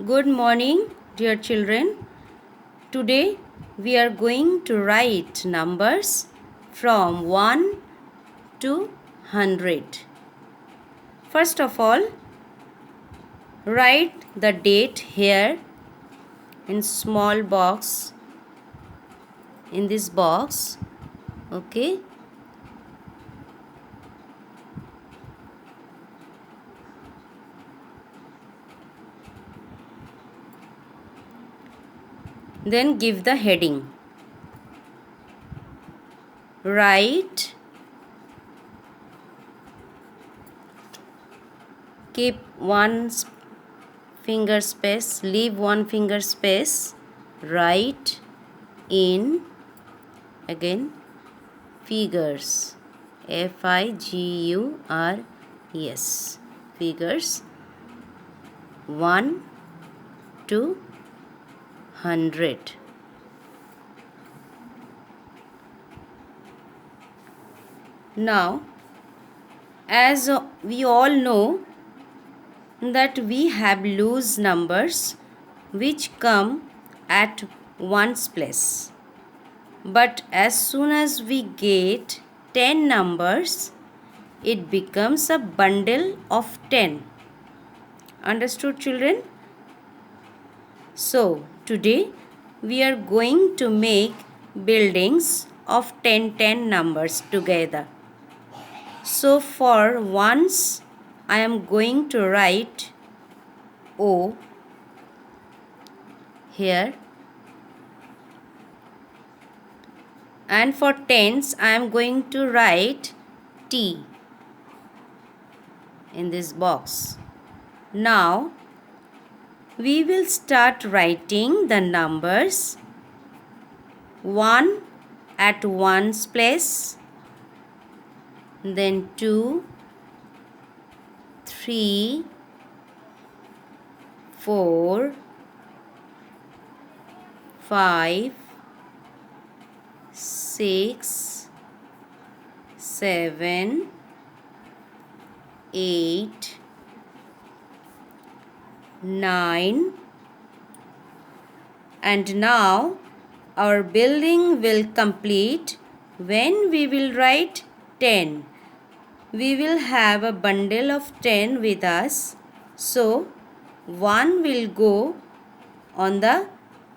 Good morning, dear children. Today we are going to write numbers from 1 to 100. First of all, write the date here in small box, in this box. Okay. Then give the heading. Write, keep one finger space, leave one finger space. Write in, again, figures. Figures. Figures 1 to 100. Now, as we all know that we have loose numbers which come at ones place. But as soon as we get 10 numbers, it becomes a bundle of 10. Understood, children? So, today we are going to make buildings of 10 numbers together. So, for once, I am going to write O here, and for tens I am going to write T in this box. Now we will start writing the numbers 1 at ones place, then 2, 3, 4, 5, 6, 7, 8, 9, and now our building will complete when we will write 10. We will have a bundle of 10 with us, so 1 will go on the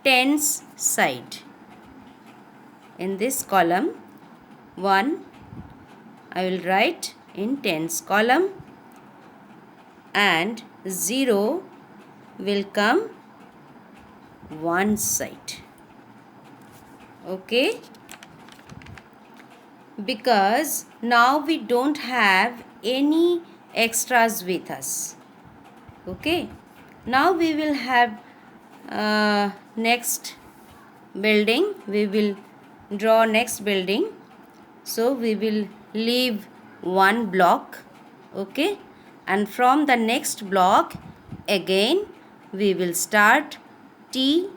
tens side. In this column 1 I will write in tens column, and 0 will come one side. Okay, because now we don't have any extras with us. Okay, now we will have next building. We will draw next building, so we will leave one block. Okay, and from the next block again we will start T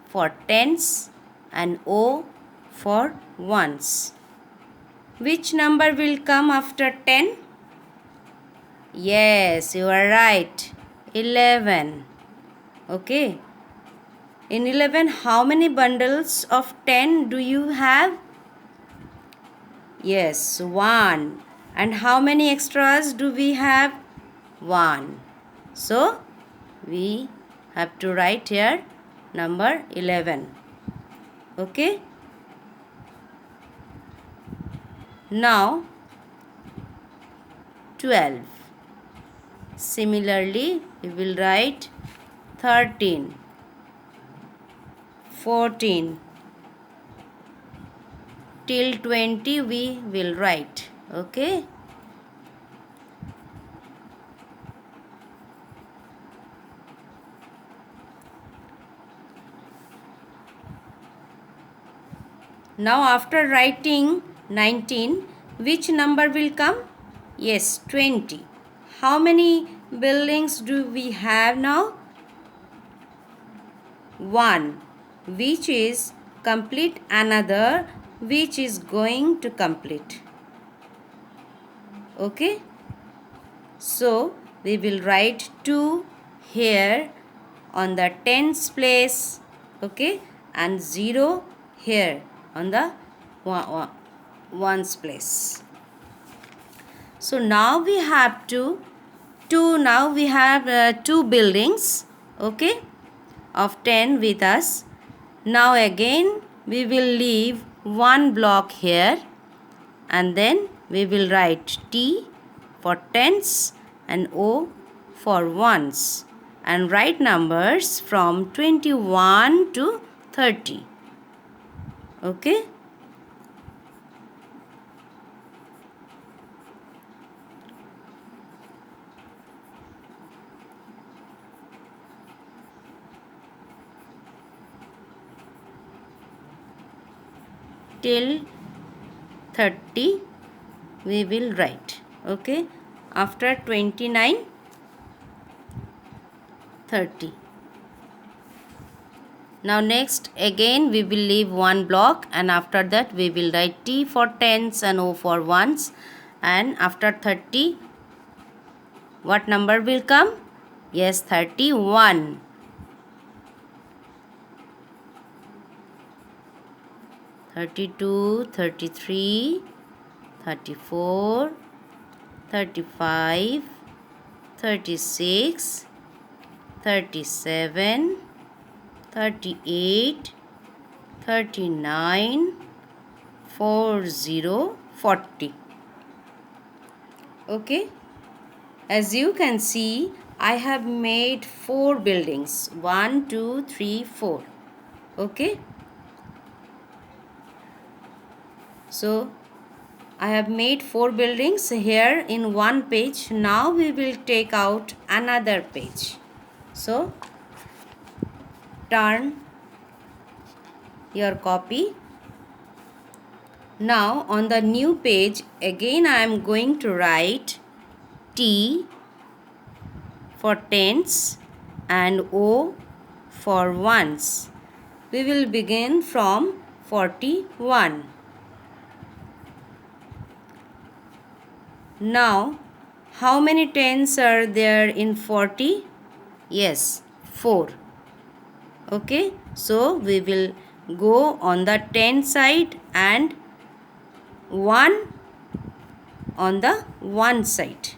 for tens and O for ones. Which number will come after 10? Yes, you are right. 11. Okay. In 11, how many bundles of 10 do you have? Yes, 1. And how many extras do we have? 1. So, we have to write here number 11. Okay. Now 12. Similarly, we will write 13, 14 till 20 we will write. Okay. Now after writing 19, which number will come? Yes, 20. How many buildings do we have now? 1, which is complete, another which is going to complete. Okay. So we will write 2 here on the tens place, okay, and 0 here on the ones place. So now we have two buildings, okay, of 10 with us. Now again we will leave one block here, and then we will write T for tens and O for ones, and write numbers from 21 to 30, okay. Till 30 we will write, okay. After 29, 30. Now next again we will leave one block, and after that we will write T for tens and O for ones, and after 30 what number will come? Yes, 31. 32, 33, 34, 35, 36, 37, 38, 39, 40, 40. Okay. As you can see, I have made 4 buildings. 1, 2, 3, 4. Okay. So I have made 4 buildings here in one page. Now we will take out another page. So turn your copy. Now on the new page again I am going to write T for tens and O for ones. We will begin from 41. Now, how many tens are there in 40? Yes, 4. Okay, so we will go on the 10 side and 1 on the 1 side.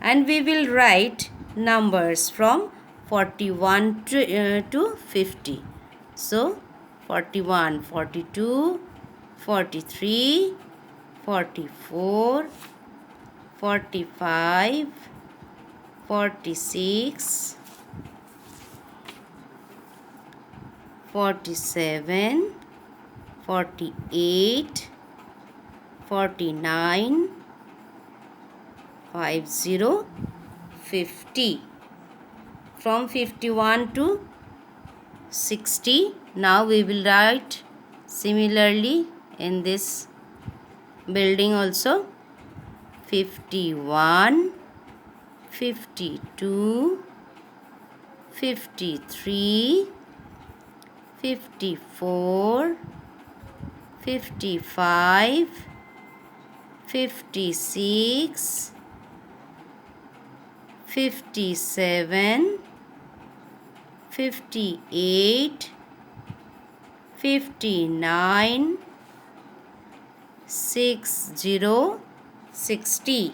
And we will write numbers from 41 to 50. So, 41, 42, 43, 44, 45, 46, 47, 48, 49, 50, 50. From 51 to 60. Now we will write similarly in this building also. 51, 52, 53, 54, 55, 56, 57, 58, 59, 60, 60.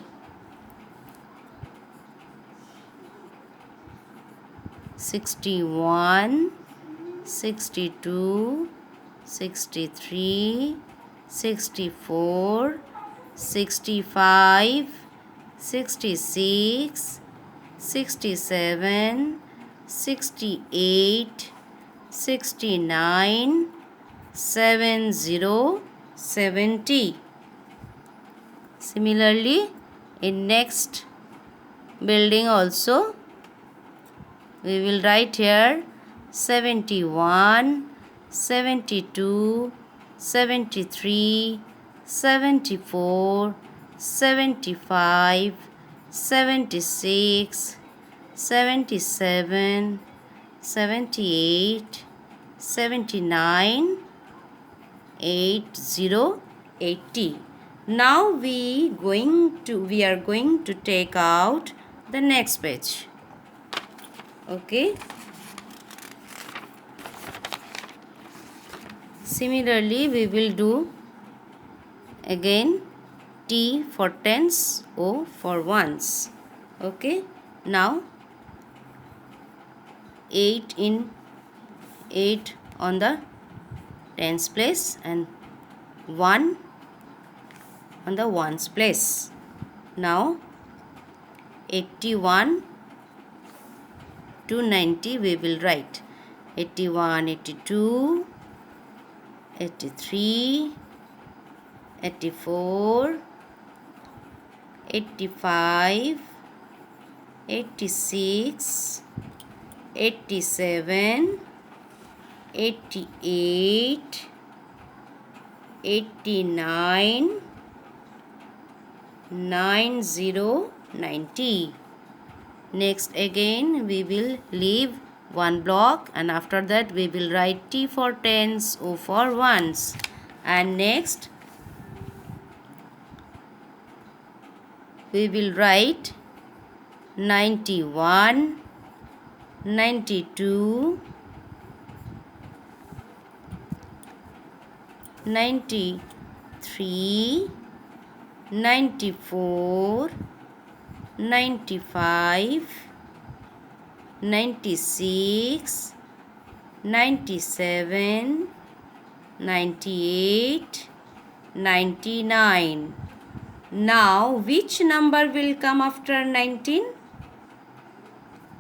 61, 62, 63, 64, 65, 66, 67, 68, 69, 70, 70. Similarly, in next building also we will write here 71, 72, 73, 74, 75, 76, 77, 78, 79, 80, 80. Now we are going to take out the next page. Okay. Similarly, we will do again T for tens, O for ones. Okay, now 8 on the tens place and 1 on the ones place. Now 81 to 90 we will write 81, 82, 83, 84, 85, 86, 87, 88, 89, 90, 90. Next again we will leave one block and after that we will write T for tens, O for ones. And next we will write 91, 92, 93, 94, 95, 96, 97, 98, 99. Now, which number will come after 19?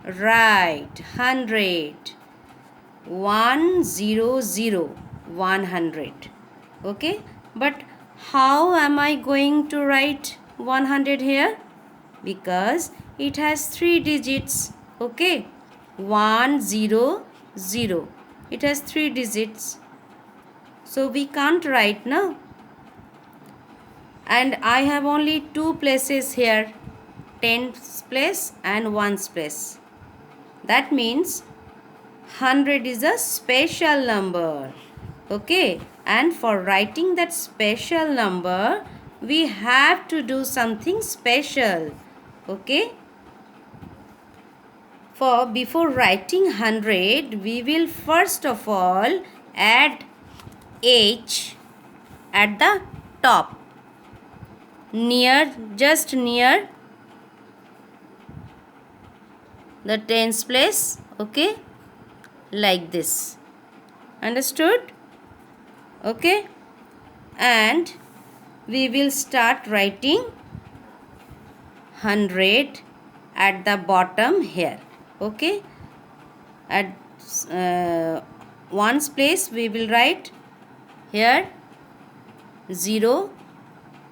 Right, 100. 100, 100. Okay, but how am I going to write 100 here? Because it has 3 digits. Okay, 100. It has 3 digits. So we can't write now. And I have only 2 places here, tens place and ones place. That means 100 is a special number. Okay, and for writing that special number, we have to do something special. Okay, for before writing 100, we will first of all add H at the top, just near the tens place. Okay, like this. Understood? Okay, and we will start writing 100 at the bottom here. Okay, at ones place we will write here 0,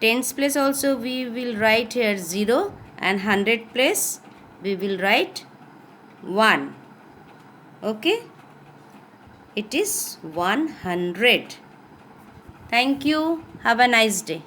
tens place also we will write here 0, and 100 place we will write 1. Okay, it is 100. Thank you. Have a nice day.